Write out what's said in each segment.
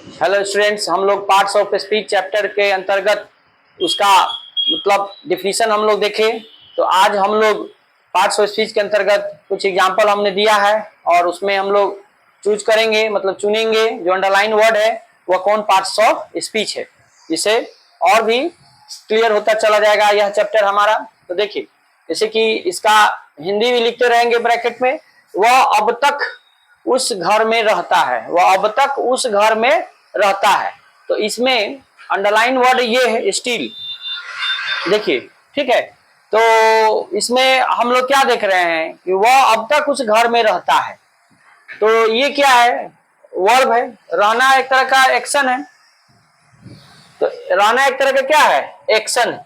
Hello students, हम लोग parts of speech chapter के अंतर्गत उसका मतलब डिफिनीशन हम लोग देखे। तो आज हम लोग पार्ट्स ऑफ स्पीच के अंतर्गत कुछ एग्जांपल हमने दिया है और उसमें हम लोग चूज करेंगे, मतलब चुनेंगे जो अंडरलाइन वर्ड है वह कौन पार्ट्स ऑफ स्पीच है, जिससे और भी क्लियर होता चला जाएगा यह चैप्टर हमारा। तो देखिए, जैसे कि इसका हिंदी भी लिखते रहेंगे ब्रैकेट में। वह अब तक उस घर में रहता है, वह अब तक उस घर में रहता है। तो इसमें अंडरलाइन वर्ड ये है स्टिल। देखिए, ठीक है। तो इसमें हम लोग क्या देख रहे हैं कि वह अब तक उस घर में रहता है। तो ये क्या है? वर्ब है। रहना एक तरह का एक्शन है। तो रहना एक तरह का क्या है? एक्शन है।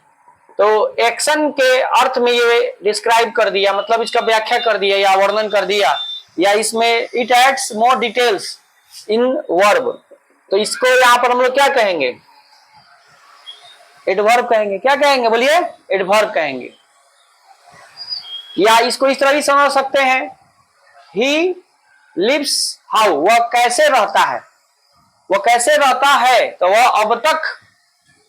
तो एक्शन के अर्थ में ये डिस्क्राइब कर दिया, मतलब इसका व्याख्या कर दिया या वर्णन कर दिया, या इसमें it adds more details in verb. तो इसको यहां पर हम लोग क्या कहेंगे? एडवर्ब कहेंगे। क्या कहेंगे? बोलिए, एडवर्ब कहेंगे। या इसको इस तरह भी समझ सकते हैं, ही लिव्स हाउ, वह कैसे रहता है। वह कैसे रहता है, तो वह अब तक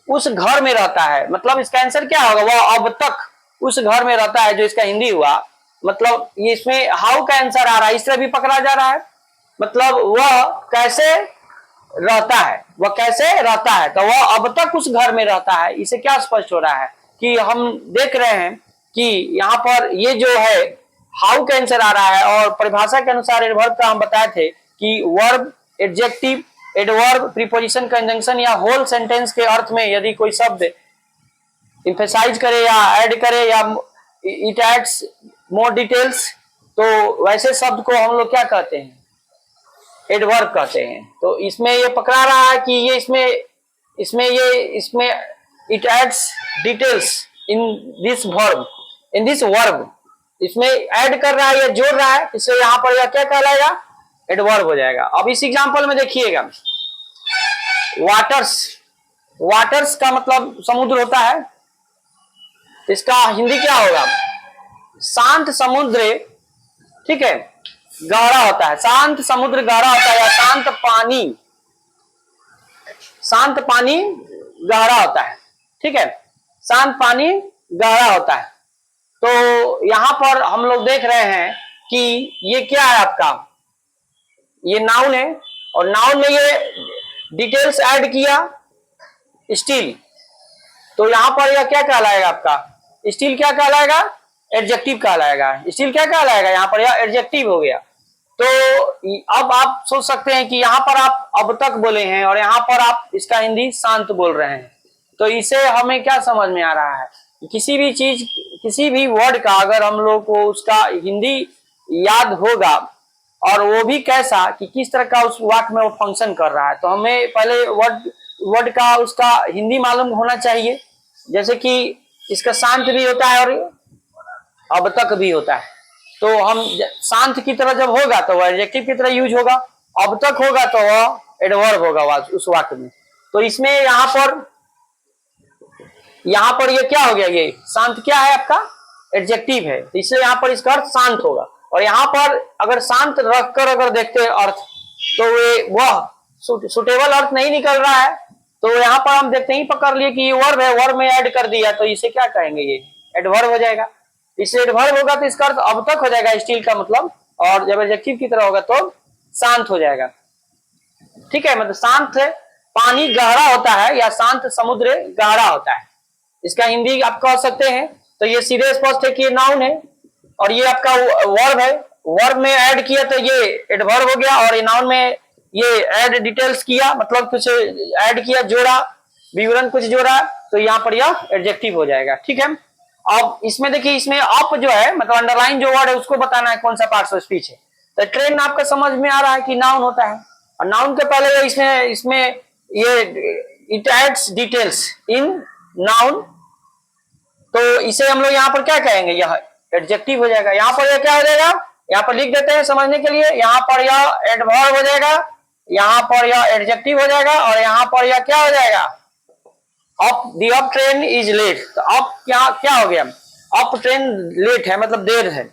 उस घर में रहता है। मतलब इसका आंसर क्या होगा? वह अब तक उस घर में रहता है, जो इसका हिंदी हुआ। मतलब ये इसमें हाउ का आंसर आ रहा है, इस तरह भी पकड़ा जा रहा है। मतलब वह कैसे रहता है, वह कैसे रहता है, तो वह अब तक उस घर में रहता है। इसे क्या स्पष्ट हो रहा है कि हम देख रहे हैं कि यहाँ पर ये जो है हाउ का आंसर आ रहा है। और परिभाषा के अनुसार एडवर्ब का हम बताए थे कि verb, adjective, adverb, preposition, conjunction या होल सेंटेंस के अर्थ में यदि कोई शब्द इंफेसाइज करे या ऐड करे या इट एड्स मोर डिटेल्स, तो वैसे शब्द को हम लोग क्या कहते हैं? एडवर्ब कहते हैं। तो इसमें ये पकड़ा रहा है कि ये इसमें it adds details in this verb, in this verb. इसमें ऐड कर रहा है या जोड़ रहा है, इससे यहाँ पर यह क्या कहलाएगा? एडवर्ब हो जाएगा। अब इस एग्जांपल में देखिएगा, वाटर्स। वाटर्स का मतलब समुद्र होता है। इसका हिंदी क्या होगा? शांत समुद्र। ठीक है, गहरा होता है। शांत समुद्र गहरा होता है, या शांत पानी, शांत पानी गहरा होता है। ठीक है, शांत पानी गहरा होता है। तो यहां पर हम लोग देख रहे हैं कि ये क्या है आपका? ये नाउन है, और नाउन में ये डिटेल्स ऐड किया स्टील। तो यहां पर यह क्या कहलाएगा आपका? स्टील क्या कहलाएगा? एडजेक्टिव कहलाएगा। स्टील क्या कहलाएगा? यहां पर यह एडजेक्टिव हो गया। तो अब आप सोच सकते हैं कि यहां पर आप अब तक बोले हैं और यहां पर आप इसका हिंदी शांत बोल रहे हैं। तो इसे हमें क्या समझ में आ रहा है? किसी भी चीज, किसी भी वर्ड का अगर हम लोग को उसका हिंदी याद होगा, और वो भी कैसा कि किस तरह का उस वाक्य में वो फंक्शन कर रहा है, तो हमें पहले वर्ड का उसका हिंदी मालूम होना चाहिए। जैसे कि इसका शांत भी होता है और अब तक भी होता है। तो हम शांत की तरह जब होगा तो वह एडजेक्टिव की तरह यूज होगा, अब तक होगा तो वह एडवर्ब होगा उस वाक्य में। तो इसमें यहां पर ये क्या हो गया? ये शांत क्या है आपका? एडजेक्टिव है। तो इसलिए यहां पर इसका अर्थ शांत होगा। और यहां पर अगर शांत रखकर अगर देखते हैं अर्थ, तो वह सुटेबल अर्थ नहीं निकल रहा है। तो यहाँ पर हम देखते ही पकड़ लिए कि ये वर्ब है, वर्ब में ऐड कर दिया, तो इसे क्या कहेंगे? ये एडवर्ब हो जाएगा। इससे एडवर्ब होगा तो इसका अर्थ अब तक हो जाएगा स्टील का मतलब, और जब एडजेक्टिव की तरह होगा तो शांत हो जाएगा। ठीक है, मतलब शांत है, पानी गहरा होता है, या शांत समुद्र गहरा होता है। इसका हिंदी आप कह सकते हैं। तो ये सीधे स्पष्ट है कि ये नाउन है और ये आपका वर्ब है। वर्ब में ऐड किया तो ये एडवर्ब हो गया, और ये नाउन में ये ऐड डिटेल्स किया, मतलब कुछ ऐड किया, जोड़ा, विवरण कुछ जोड़ा, तो यहाँ पर यह एडजेक्टिव हो जाएगा। ठीक है। अब इसमें देखिए, इसमें अप जो है, मतलब अंडरलाइन जो वर्ड है उसको बताना है कौन सा पार्ट ऑफ स्पीच है। तो ट्रेन आपका समझ में आ रहा है कि नाउन होता है, और नाउन के पहले इसमें ये it adds details in noun. तो इसे हम लोग यहाँ पर क्या कहेंगे? यह एडजेक्टिव हो जाएगा। यहाँ पर यह क्या हो जाएगा? यहाँ पर लिख देते हैं समझने के लिए। यहाँ पर यह एडवर्ब हो जाएगा, यहाँ पर यह एडजेक्टिव हो जाएगा, और यहाँ पर यह क्या हो जाएगा? Up the up train is late. तो अप क्या हो गया? अप ट्रेन लेट है, मतलब देर है,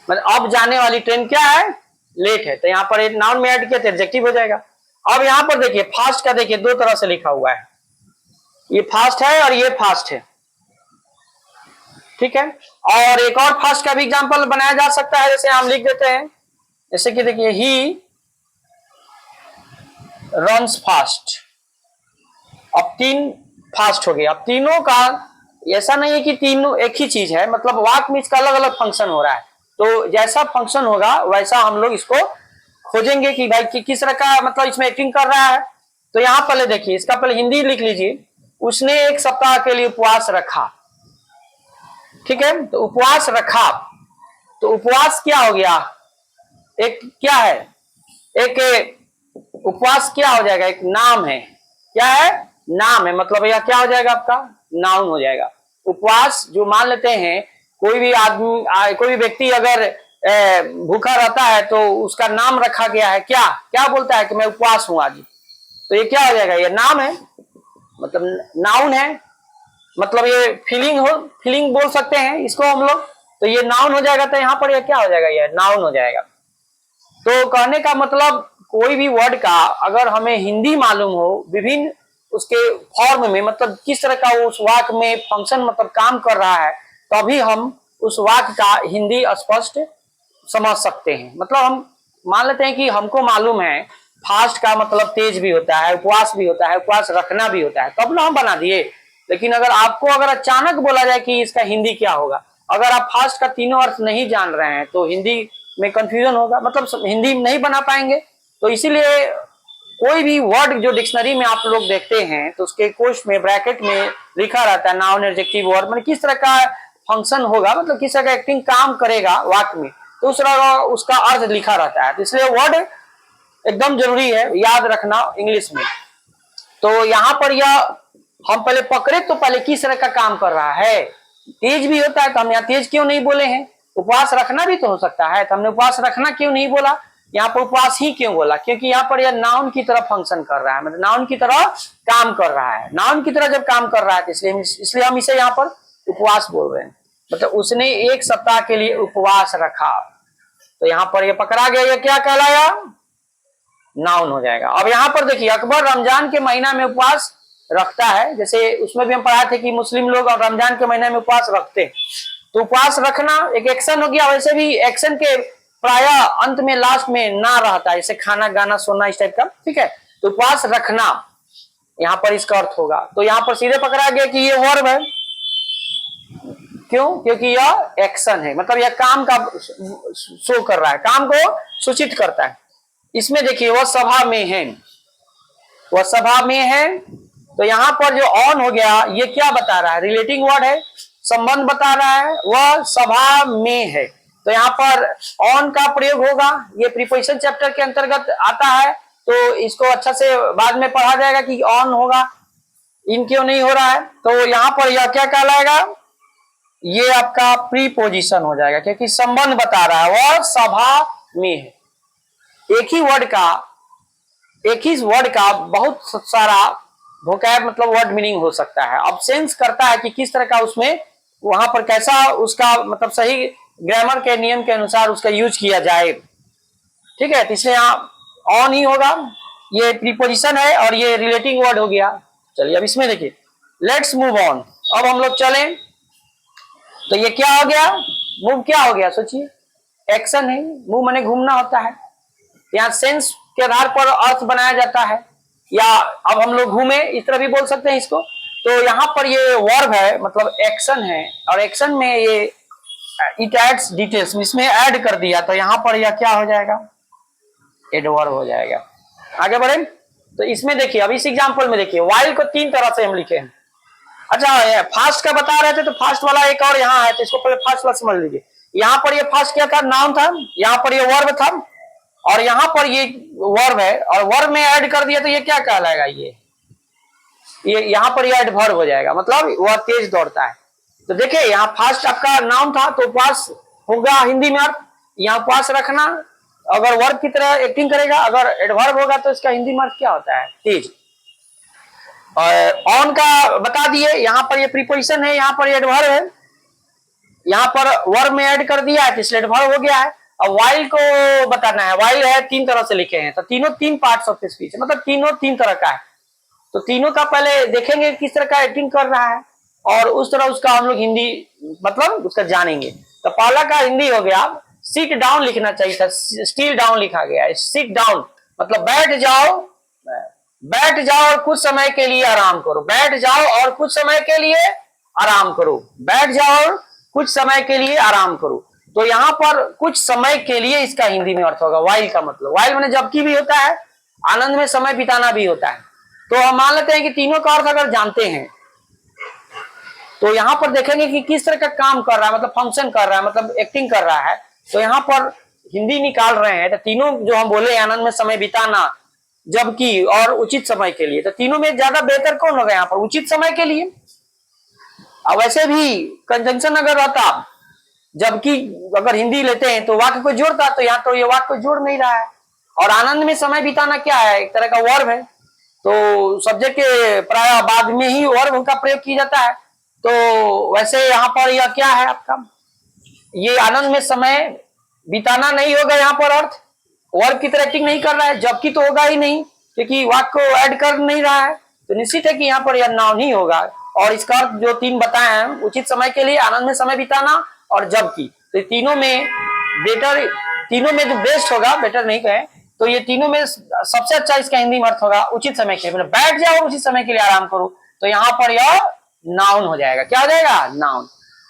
मतलब अब जाने वाली ट्रेन क्या है? लेट है। तो यहाँ पर एक नाउन में ऐड किया तो एडजेक्टिव हो जाएगा। अब यहां पर देखिए फास्ट का, देखिए दो तरह से लिखा हुआ है, ये फास्ट है और ये फास्ट है, ठीक है। और एक और फास्ट का भी एग्जांपल बनाया जा सकता है, जैसे हम लिख देते हैं, जैसे कि देखिए ही रन्स फास्ट। अब तीन फास्ट हो गया। अब तीनों का ऐसा नहीं है कि तीनों एक ही चीज है, मतलब वाक्य में इसका अलग अलग फंक्शन हो रहा है, तो जैसा फंक्शन होगा वैसा हम लोग इसको खोजेंगे कि भाई किस तरह का मतलब इसमें एक्टिंग कर रहा है। तो यहां पहले देखिए, इसका पहले हिंदी लिख लीजिए, उसने एक सप्ताह के लिए उपवास रखा, ठीक है। तो उपवास रखा, तो उपवास क्या हो गया, एक क्या है, एक उपवास क्या हो जाएगा, एक नाम है, क्या है, नाम है, मतलब यह क्या हो जाएगा आपका नाउन हो जाएगा। उपवास जो मान लेते हैं, कोई भी आदमी कोई भी व्यक्ति अगर भूखा रहता है तो उसका नाम रखा गया है, क्या क्या बोलता है कि मैं उपवास हूं आज, तो ये क्या हो जाएगा, ये नाम है, मतलब नाउन है, मतलब ये फीलिंग बोल सकते हैं इसको हम लोग, तो ये नाउन हो जाएगा। तो यहाँ पर ये क्या हो जाएगा, ये नाउन हो जाएगा। तो कहने का मतलब कोई भी वर्ड का अगर हमें हिंदी मालूम हो, विभिन्न उसके फॉर्म में, मतलब किस तरह का उस वाक्य में फंक्शन मतलब काम कर रहा है, तभी हम उस वाक्य का हिंदी स्पष्ट समझ सकते हैं। मतलब हम मान लेते हैं कि हमको मालूम है फास्ट का मतलब तेज भी होता है, उपवास भी होता है, उपवास रखना भी होता है, तब ना हम बना दिए। लेकिन अगर आपको अगर अचानक बोला जाए कि इसका हिंदी क्या होगा, अगर आप फास्ट का तीनों अर्थ नहीं जान रहे हैं तो हिंदी में कंफ्यूजन होगा, मतलब हिंदी नहीं बना पाएंगे। तो इसीलिए कोई भी वर्ड जो डिक्शनरी में आप लोग देखते हैं तो उसके कोश में ब्रैकेट में लिखा रहता है नाउन एडजेक्टिव वर्ब, मतलब किस तरह का फंक्शन होगा, मतलब किस तरह का एक्टिंग काम करेगा वाक्य में, तो उस तरह उसका अर्थ लिखा रहता है। तो इसलिए वर्ड एकदम जरूरी है याद रखना इंग्लिश में। तो यहाँ पर यह हम पहले पकड़े तो पहले किस तरह का काम कर रहा है, तेज भी होता है तो हम यहाँ तेज क्यों नहीं बोले हैं, उपवास रखना भी तो हो सकता है, तो हमने उपवास रखना क्यों नहीं बोला, यहाँ पर उपवास ही क्यों बोला, क्योंकि यहाँ पर यह नाउन की तरह फंक्शन कर रहा है, मतलब नाउन की तरह काम कर रहा है। नाउन की तरह जब काम कर रहा है तो इसलिए हम इसे यहाँ पर उपवास बोल रहे हैं, मतलब उसने एक सप्ताह के लिए उपवास रखा, तो यहाँ पर यह पकड़ा गया, यह क्या कहलाया, नाउन हो जाएगा। अब यहाँ पर देखिए अकबर रमजान के महीना में उपवास रखता है, जैसे उसमें भी हम पढ़ा थे कि मुस्लिम लोग और रमजान के महीने में उपवास रखते हैं, तो उपवास रखना एक एक्शन हो गया। वैसे भी एक्शन के प्राय अंत में लास्ट में ना रहता है, जैसे खाना गाना सोना इस टाइप का, ठीक है। तो उपवास रखना यहाँ पर इसका अर्थ होगा, तो यहाँ पर सीधे पकड़ा गया कि ये वर्ब है, क्यों, क्योंकि यह एक्शन है, मतलब यह काम का शो कर रहा है, काम को सूचित करता है। इसमें देखिए वह सभा में है, वह सभा में है, तो यहाँ पर जो ऑन हो गया ये क्या बता रहा है, रिलेटिंग वर्ड है, संबंध बता रहा है, वह सभा में है, तो यहाँ पर ऑन का प्रयोग होगा। ये प्रीपोजिशन चैप्टर के अंतर्गत आता है, तो इसको अच्छा से बाद में पढ़ा जाएगा कि ऑन होगा, इन क्यों नहीं हो रहा है। तो यहाँ पर यह क्या कहलाएगा, ये आपका प्रीपोजिशन हो जाएगा, क्योंकि संबंध बता रहा है, वह सभा में है। एक ही वर्ड का बहुत सारा वोकैब मतलब वर्ड मीनिंग हो सकता है। अब सेंस करता है कि किस तरह का उसमें वहां पर कैसा उसका मतलब सही ग्रामर के नियम के अनुसार उसका यूज किया जाए, ठीक है। तो इसलिए यहाँ ऑन ही होगा, ये प्रीपोजिशन है और ये रिलेटिंग वर्ड हो गया। चलिए अब इसमें देखिए, लेट्स मूव ऑन, अब हम लोग चलें, तो ये क्या हो गया, मूव क्या हो गया, सोचिए एक्शन है, मूव माने घूमना होता है, यहाँ सेंस के आधार पर अर्थ बनाया जाता है, या अब हम लोग घूमे इस तरह भी बोल सकते हैं इसको। तो यहाँ पर ये वर्ब है, मतलब एक्शन है, और एक्शन में ये इट एड्स डिटेल्स इसमें ऐड कर दिया, तो यहाँ पर यह क्या हो जाएगा, एडवर्ब हो जाएगा। आगे बढ़े तो इसमें देखिए, अब इस एग्जांपल में देखिए वाइल को तीन तरह से हम लिखे हैं। अच्छा फास्ट का बता रहे थे, तो फास्ट वाला एक और यहाँ है, तो इसको पहले फास्ट वाला समझ लीजिए। यहाँ पर ये फास्ट क्या था, नाउन था, यहाँ पर ये वर्ब था, और यहाँ पर ये वर्ब है, और वर्ब में ऐड कर दिया तो ये क्या कहलाएगा, ये यहाँ पर ये एडवर्ब हो जाएगा, मतलब वह तेज दौड़ता है। तो देखिए यहाँ फास्ट आपका नाउन था, तो उपवास होगा हिंदी में अर्थ, यहाँ उपवास रखना अगर वर्ब की तरह एक्टिंग करेगा, अगर एडवर्ब होगा तो इसका हिंदी में अर्थ क्या होता है, तेज। और ऑन का बता दिए, यहाँ पर ये प्रीपोजिशन है, यहाँ पर एडवर्ब है, यहाँ पर वर्ब में ऐड कर दिया है तो इसलिए एडवर्ब हो गया है। अब वाइल को बताना है। वाइल है 3 तरह से लिखे हैं, तो तीनों 3 पार्ट्स ऑफ स्पीच, मतलब तीनों 3 तरह का है। तो तीनों का पहले देखेंगे किस तरह का एक्टिंग कर रहा है, और उस तरह उसका हम लोग हिंदी मतलब उसका जानेंगे। तो पहला का हिंदी हो गया, सिट डाउन लिखना चाहिए था, स्टील डाउन लिखा गया है। सिट डाउन मतलब बैठ जाओ, बैठ जाओ और कुछ समय के लिए आराम करो। बैठ जाओ और कुछ समय के लिए आराम करो। बैठ जाओ और कुछ समय के लिए आराम करो। तो यहाँ पर कुछ समय के लिए इसका हिंदी में अर्थ होगा। वाइल का मतलब, वाइल मैंने जबकि भी होता है, आनंद में समय बिताना भी होता है। तो हम मान लेते हैं कि तीनों का अर्थ अगर जानते हैं, तो यहाँ पर देखेंगे कि किस तरह का काम कर रहा है, मतलब फंक्शन कर रहा है, मतलब एक्टिंग कर रहा है। तो यहाँ पर हिंदी निकाल रहे हैं, तो तीनों जो हम बोले आनंद में समय बिताना, जबकि और उचित समय के लिए, तो तीनों में ज्यादा बेहतर कौन होगा यहाँ पर? उचित समय के लिए। अब वैसे भी कंजंक्शन अगर रहता, जबकि अगर हिंदी लेते हैं तो वाक्य को जोड़ता, तो यहाँ तो ये वाक्य को जोड़ नहीं रहा है। और आनंद में समय बिताना क्या है? एक तरह का वर्ब है, तो सब्जेक्ट के प्राय बाद में ही वर्ब का प्रयोग किया जाता है। तो वैसे यहाँ पर यह क्या है आपका, ये आनंद में समय बिताना नहीं होगा यहाँ पर अर्थ, वर्ब की तरह एक्टिंग नहीं कर रहा है, जबकि तो होगा ही नहीं क्योंकि वाक्य को ऐड कर नहीं रहा है। तो निश्चित है कि यहाँ पर यह नाउन ही होगा। और इसका अर्थ जो 3 बताए हैं, उचित समय के लिए, आनंद में समय बिताना और जबकि, तो तीनों में बेटर, तीनों में जो बेस्ट होगा, बेटर नहीं कहे तो ये तीनों में सबसे अच्छा इसका हिंदी में अर्थ होगा उचित समय के लिए। मतलब बैठ जाओ उचित समय के लिए आराम करो, तो यहाँ पर यह नाउन हो जाएगा। क्या हो जाएगा? नाउन।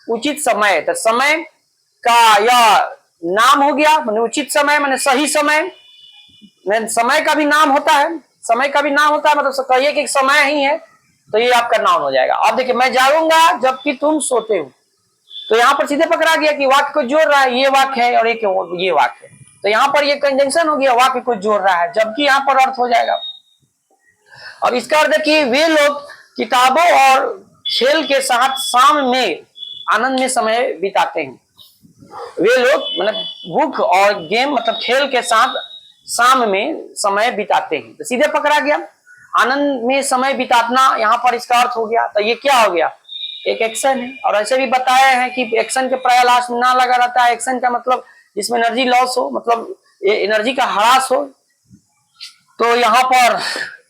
उचित समय, तो समय का यह नाम हो गया, मैंने उचित समय मैंने सही समय, समय का भी नाम होता है, समय का भी नाम होता है, मतलब कहिए कि समय ही है, तो ये आपका नाउन हो जाएगा। अब देखिए, मैं जागूंगा जबकि तुम सोते हो, तो यहाँ पर सीधे पकड़ा गया कि वाक्य को जोड़ रहा है, ये वाक्य है और ये वाक्य है, तो यहाँ पर ये कंजंक्शन हो गया, वाक्य को जोड़ रहा है, जबकि यहाँ पर अर्थ हो जाएगा। अब इसका अर्थ देखिए, वे लोग किताबों और खेल के साथ शाम में आनंद में समय बिताते हैं। वे लोग मतलब बुक और गेम मतलब खेल के साथ शाम में समय बिताते हैं, तो सीधे पकड़ा गया। आनंद में समय बिताना यहाँ पर इसका अर्थ हो गया। तो ये क्या हो गया? एक एक्शन है। और ऐसे भी बताया है कि एक्शन के प्राय लास्ट में ना लगा रहता है। एक्शन का मतलब जिसमें एनर्जी लॉस हो, मतलब एनर्जी का ह्रास हो, तो यहाँ पर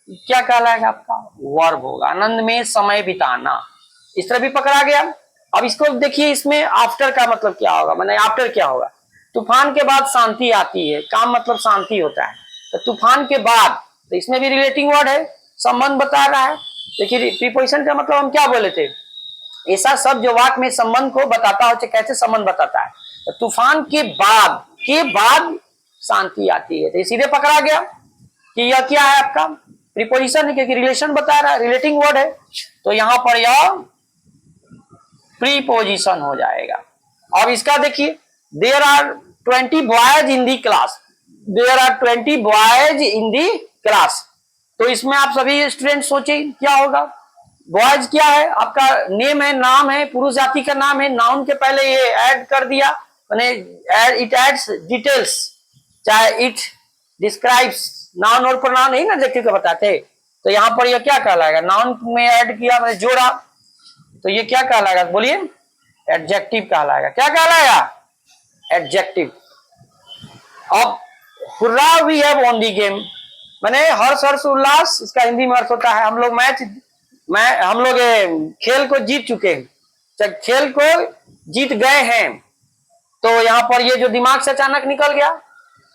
क्या कहलाएगा आपका? वर्ब होगा। आनंद में समय बिताना, इस तरह भी पकड़ा गया। अब इसको देखिए, इसमें आफ्टर का मतलब क्या होगा, माने आफ्टर क्या होगा? तूफान के बाद शांति आती है, काम मतलब शांति होता है, तो तूफान के बाद, तो इसमें भी रिलेटिंग वर्ड है, संबंध बता रहा है। देखिए, प्रीपोजिशन का मतलब हम क्या बोले थे? ऐसा शब्द जो वाक्य में संबंध को बताता हो, कैसे संबंध बताता है। तो तूफान के बाद शांति आती है, तो सीधे पकड़ा गया कि यह क्या है आपका? प्रीपोजिशन है, क्योंकि रिलेशन बता रहा है, रिलेटिंग वर्ड है, तो यहाँ पर यह प्रीपोजिशन हो जाएगा। अब इसका देखिए, there are 20 boys in the class, there are 20 boys in the class, तो इसमें आप सभी स्टूडेंट सोचे क्या होगा? बॉयज क्या है आपका? नेम है, नाम है, पुरुष जाति का नाम है, नाउन के पहले ये ऐड कर दिया, माने इट एड्स डिटेल्स, चाहे इट डिस्क्राइब्स, नाउन और प्रोनाउन नहीं ना एडजेक्टिव का बताते, तो यहाँ पर ये क्या कहलाएगा? नाउन में ऐड किया, मैंने जोड़ा, तो ये क्या कहलाएगा? बोलिए, एडजेक्टिव कहलाएगा। क्या कहलाएगा? एडजेक्टिव। अब hurrah we have won the game, माने हर्ष उल्लास, इसका हिंदी में अर्थ होता है हम लोग हम लोग खेल को जीत चुके हैं, खेल को जीत गए हैं। तो यहाँ पर ये जो दिमाग से अचानक निकल गया,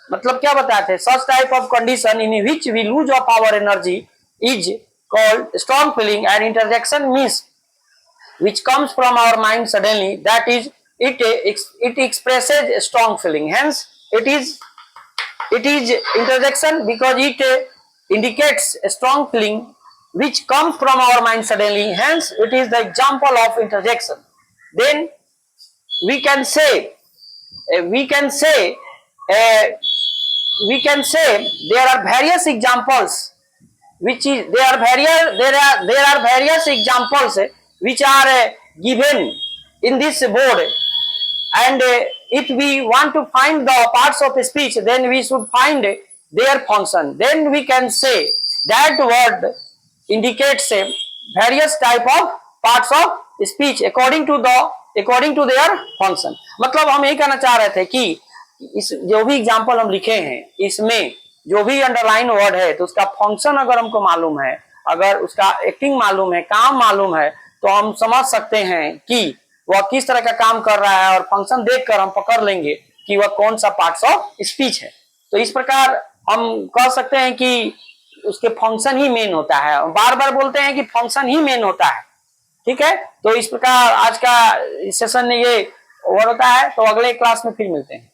मतलब क्या बताए थे? Such type of condition in which we lose of our energy is called strong feeling, and interjection means which comes from our mind suddenly, that is it expresses a strong feeling, hence it is interjection because it indicates a strong feeling which comes from our mind suddenly, hence it is the example of interjection. Then we can say there are various examples which is there are various examples which are given in this board, and if we want to find the parts of speech, then we should find their function. Then we can say that word indicates various type of parts of speech according to their function. मतलब हम यही कहना चाह रहे थे कि इस जो भी एग्जाम्पल हम लिखे हैं इसमें जो भी अंडरलाइन वर्ड है तो उसका फंक्शन अगर हमको मालूम है, अगर उसका एक्टिंग मालूम है, काम मालूम है, तो हम समझ सकते हैं कि वह किस तरह का काम कर रहा है और फंक्शन देखकर हम पकड़ लेंगे कि वह कौन सा पार्ट्स ऑफ स्पीच है। तो इस प्रकार हम कह सकते हैं कि उसके फंक्शन ही मेन होता है। बार बार बोलते हैं कि फंक्शन ही मेन होता है। ठीक है, तो इस प्रकार आज का सेशन में ये वर्ड होता है। तो अगले क्लास में फिर मिलते हैं।